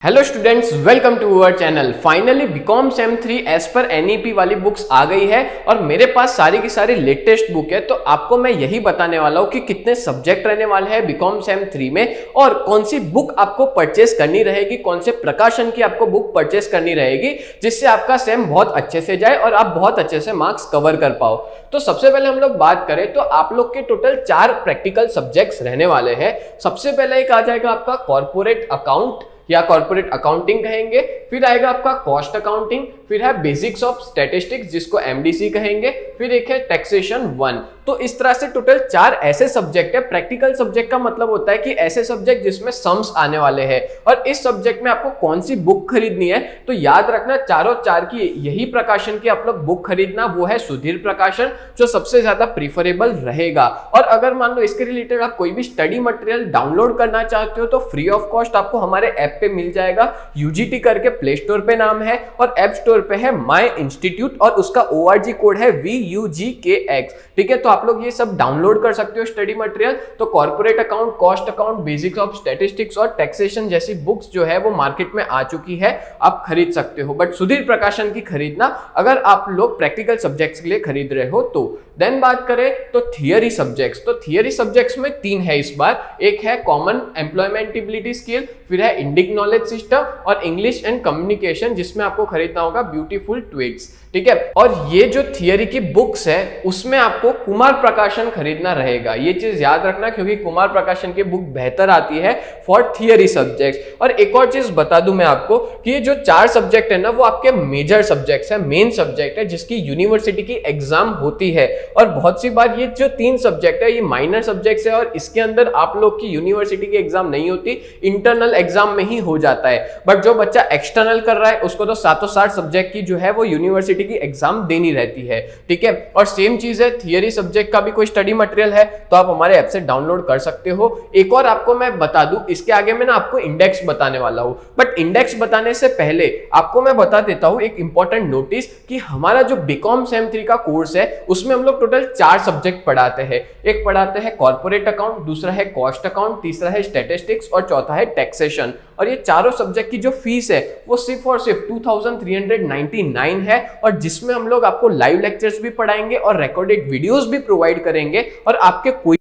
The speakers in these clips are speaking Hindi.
Hello students, welcome to our channel. Finally BCom sem 3 as per NEP वाली बुक्स आ गई है और मेरे पास सारी की सारी लेटेस्ट बुक है। तो आपको मैं यही बताने वाला हूँ कि कितने सब्जेक्ट रहने वाले हैं बीकॉम सेम 3 में और कौन सी बुक आपको परचेस करनी रहेगी, कौन से प्रकाशन की आपको बुक परचेस करनी रहेगी जिससे आपका सेम बहुत अच्छे से जाए और आप बहुत अच्छे से मार्क्स कवर कर पाओ। तो सबसे पहले हम लोग बात करें तो आप लोग के टोटल 4 प्रैक्टिकल सब्जेक्ट्स रहने वाले हैं। सबसे पहले एक आ जाएगा आपका कॉर्पोरेट अकाउंट या कॉर्पोरेट अकाउंटिंग कहेंगे, फिर आएगा आपका कॉस्ट अकाउंटिंग, फिर है बेसिक्स ऑफ स्टैटिस्टिक्स जिसको एमडीसी कहेंगे, फिर एक है टैक्सेशन 1। तो इस तरह से टोटल 4 ऐसे सब्जेक्ट है। प्रैक्टिकल सब्जेक्ट का मतलब होता है कि ऐसे सब्जेक्ट जिसमें सम्स आने वाले हैं और इस सब्जेक्ट में आपको कौन सी बुक खरीदनी है तो याद रखना चारों 4 की यही प्रकाशन की आप लोग बुक खरीदना, वो है सुधीर प्रकाशन जो सबसे ज्यादा प्रीफरेबल रहेगा। और अगर मान लो इसके रिलेटेड आप कोई भी स्टडी मटेरियल डाउनलोड करना चाहते हो तो फ्री ऑफ कॉस्ट आपको हमारे ऐप पे मिल जाएगा। यूजीटी करके प्ले स्टोर पे नाम है और ऐप स्टोर पे है माई इंस्टीट्यूट और उसका ORG कोड है VUGKX। ठीक है, तो आप लोग ये सब डाउनलोड कर सकते हो स्टडी मटेरियल। तो corporate account, cost account, basics of statistics और टैक्सेशन जैसी बुक्स जो है वो मार्केट में आ चुकी है, आप खरीद सकते हो। बट सुधीर प्रकाशन की खरीदना अगर आप लोग प्रैक्टिकल सब्जेक्ट्स के लिए खरीद रहे हो तो। देन बात करें तो थियरी सब्जेक्ट्स, तो थियरी सब्जेक्ट्स में 3 है इस बार। एक है कॉमन एम्प्लॉयमेंटेबिलिटी स्किल, फिर है इंडिक नॉलेज सिस्टम और इंग्लिश एंड कम्युनिकेशन जिसमें आपको खरीदना होगा ब्यूटीफुल ट्विग्स। ठीक है, और ये जो थियरी की बुक्स है उसमें आपको कुमार प्रकाशन खरीदना रहेगा। ये चीज याद रखना क्योंकि कुमार प्रकाशन की बुक बेहतर आती है फॉर थियरी सब्जेक्ट्स। और एक और चीज बता दूं मैं आपको कि ये जो 4 सब्जेक्ट है ना वो आपके मेजर सब्जेक्ट्स है, मेन सब्जेक्ट है जिसकी यूनिवर्सिटी की एग्जाम होती है। और बहुत सी बार ये जो 3 सब्जेक्ट है ये माइनर सब्जेक्ट्स है और इसके अंदर आप लोग की यूनिवर्सिटी की एग्जाम नहीं होती, इंटरनल एग्जाम में ही हो जाता है। बट जो बच्चा एक्सटर्नल कर रहा है उसको तो 760 सब्जेक्ट की जो है वो यूनिवर्सिटी की एग्जाम देनी रहती है। ठीक है, और सेम चीज है थियरी सब्जेक्ट का भी कोई स्टडी मटेरियल है तो आप हमारे ऐप से डाउनलोड कर सकते हो। एक और आपको मैं बता दूं, इसके आगे मैं ना आपको इंडेक्स बताने वाला हूं, बट इंडेक्स बताने से पहले आपको मैं बता देता हूं एक इंपॉर्टेंट नोटिस कि हमारा जो बीकॉम सेम 3 का कोर्स है उसमें हम लोग टोटल 4 सब्जेक्ट पढ़ाते हैं। एक पढ़ाते हैं कॉर्पोरेट अकाउंट, दूसरा है कॉस्ट अकाउंट, तीसरा है स्टैटिस्टिक्स और चौथा है टैक्सेशन। और ये चारों सब्जेक्ट की जो फीस है वो सिर्फ और सिर्फ 2399 है और जिसमें हम लोग आपको लाइव लेक्चर्स भी पढ़ाएंगे और रिकॉर्डेड वीडियोस भी प्रोवाइड करेंगे और आपके कोई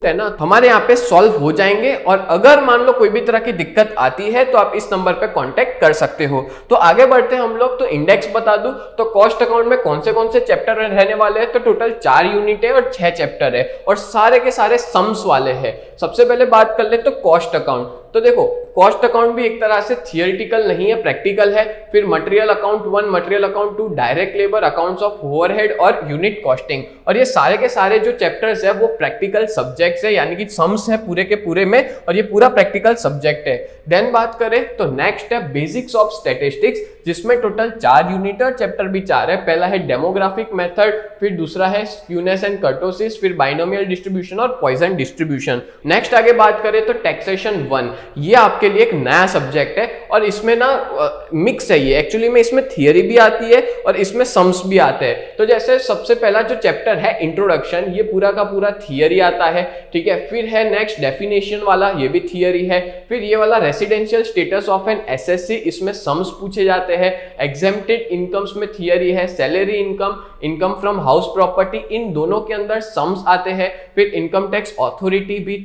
है ना हमारे यहाँ पे सॉल्व हो जाएंगे। और अगर मान लो कोई भी तरह की दिक्कत आती है तो आप इस नंबर पे कांटेक्ट कर सकते हो। तो आगे बढ़ते हैं हम लोग। तो इंडेक्स बता दूं तो कॉस्ट अकाउंट में कौन से चैप्टर रहने वाले हैं तो टोटल 4 यूनिट है और 6 चैप्टर है और सारे के सारे सम्स वाले हैं। सबसे पहले बात कर ले तो कॉस्ट अकाउंट। तो देखो कॉस्ट अकाउंट भी एक तरह से थियोरिटिकल नहीं है, प्रैक्टिकल है। फिर material account 1, material account 2, direct labour, accounts of overhead और यूनिट कॉस्टिंग। और ये सारे के सारे जो चैप्टर्स है वो प्रैक्टिकल सब्जेक्ट्स है, यानी कि सम्स है पूरे के पूरे में और ये पूरा प्रैक्टिकल सब्जेक्ट है। देन बात करें तो नेक्स्ट है बेसिक्स ऑफ स्टैटिस्टिक्स जिसमें टोटल 4 यूनिट और चैप्टर भी 4 है। पहला है डेमोग्राफिक मेथड, फिर दूसरा है स्क्यूनेस एंड कर्टोसिस, फिर बाइनोमियल डिस्ट्रीब्यूशन और पॉइजन डिस्ट्रीब्यूशन। नेक्स्ट आगे बात करें तो टैक्सेशन 1, ये आपके लिए एक नया सब्जेक्ट है और इसमें ना मिक्स है। ये एक्चुअली में इसमें थियरी भी आती है और इसमें सम्स भी आते हैं। तो जैसे सबसे पहला जो चैप्टर है इंट्रोडक्शन, ये पूरा का पूरा थियरी आता है। ठीक है, फिर है नेक्स्ट डेफिनेशन वाला, ये भी थियरी है। फिर ये वाला residential status of an SSC, इसमें सम्स पूछे जाते हैं। एग्जेम्प्टेड इनकम्स में थियरी है। Salary income, income from house property, इन दोनों के अंदर सम्स आते हैं। फिर इनकम टैक्स अथॉरिटी भी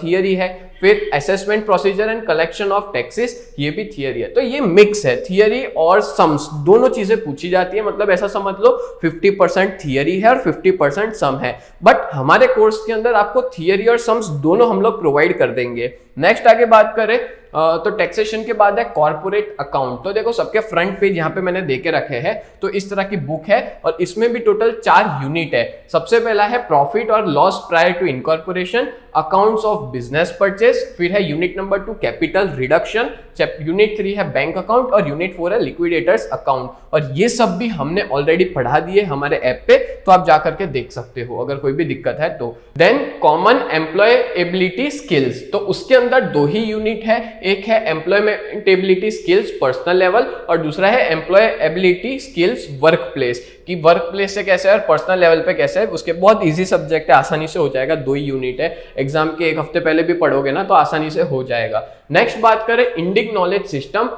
थियरी है। फिर assessment procedure and collection of taxes, ये भी थियरी है। तो ये मिक्स है, थियरी और सम्स दोनों चीजें पूछी जाती है। मतलब ऐसा समझ लो 50% थियरी है और 50% सम है। बट हमारे कोर्स के अंदर आपको थियरी और सम्स दोनों हम लोग प्रोवाइड कर देंगे। नेक्स्ट आगे बात करें तो टैक्सेशन के बाद है कॉर्पोरेट अकाउंट। तो देखो सबके फ्रंट पेज यहाँ पे मैंने देके रखे हैं, तो इस तरह की बुक है और इसमें भी टोटल 4 यूनिट है। सबसे पहला है प्रॉफिट और loss prior to incorporation, accounts of business purchase, फिर है unit number 2 capital reduction, unit 3 है बैंक अकाउंट और यूनिट 4 है लिक्विडेटर्स अकाउंट। और ये सब भी हमने ऑलरेडी पढ़ा दिए हमारे ऐप पे, तो आप जाकर के देख सकते हो अगर कोई भी दिक्कत है तो। देन कॉमन एम्प्लॉयबिलिटी स्किल्स, तो उसके अंदर 2 ही यूनिट है। एक है एम्प्लॉयमेंटेबिलिटी स्किल्स पर्सनल लेवल और दूसरा है एम्प्लॉयबिलिटी स्किल्स वर्क प्लेस, कि वर्क प्लेस से कैसे है और पर्सनल लेवल पे कैसे है। उसके बहुत इजी सब्जेक्ट है, आसानी से हो जाएगा। 2 ही यूनिट है, एग्जाम के 1 हफ्ते पहले भी पढ़ोगे ना तो आसानी से हो जाएगा। नेक्स्ट बात करें इंडिक नॉलेज सिस्टम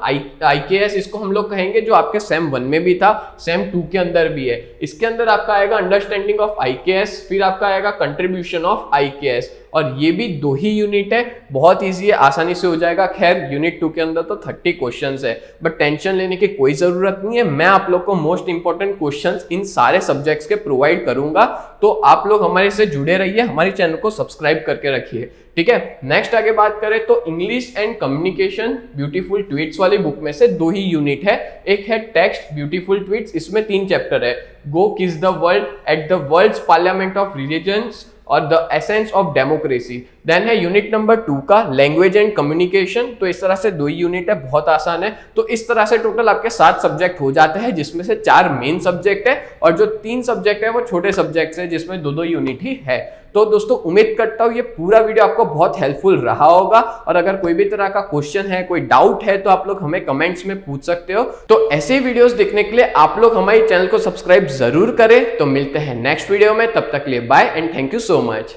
IKS, इसको हम लोग कहेंगे, जो आपके सेम 1 में भी था, सेम 2 के अंदर भी है। इसके अंदर आपका आएगा अंडरस्टैंडिंग ऑफ IKS, फिर आपका आएगा कंट्रीब्यूशन ऑफ IKS, और ये भी 2 ही यूनिट है, बहुत इजी है, आसानी से हो जाएगा। खैर यूनिट 2 के अंदर तो 30 क्वेश्चंस है, बट टेंशन लेने की कोई जरूरत नहीं है। मैं आप लोग को मोस्ट इंपॉर्टेंट क्वेश्चंस इन सारे सब्जेक्ट्स के प्रोवाइड करूंगा, तो आप लोग हमारे से जुड़े रहिए, हमारे चैनल को सब्सक्राइब करके रखिए, ठीक है। नेक्स्ट आगे बात करें तो English and communication beautiful tweets वाली बुक में से 2 ही यूनिट है। एक है टेक्स्ट ब्यूटीफुल ट्वीट्स, इसमें 3 चैप्टर है, go kiss the world, at the world's parliament of religions और the essence of democracy. Then है यूनिट नंबर 2 का लैंग्वेज एंड कम्युनिकेशन, तो इस तरह से 2 ही यूनिट है, बहुत आसान है। तो इस तरह से टोटल आपके 7 सब्जेक्ट हो जाते हैं, जिसमें से 4 मेन सब्जेक्ट है और जो 3 सब्जेक्ट है वो छोटे सब्जेक्ट्स है, जिसमें 2-2 यूनिट ही है। तो दोस्तों उम्मीद करता हूँ ये पूरा वीडियो आपको बहुत हेल्पफुल रहा होगा, और अगर कोई भी तरह का क्वेश्चन है, कोई डाउट है, तो आप लोग हमें कमेंट्स में पूछ सकते हो। तो ऐसे वीडियोस देखने के लिए आप लोग हमारे चैनल को सब्सक्राइब जरूर करें। तो मिलते हैं नेक्स्ट वीडियो में, तब तक के लिए bye and thank you so much.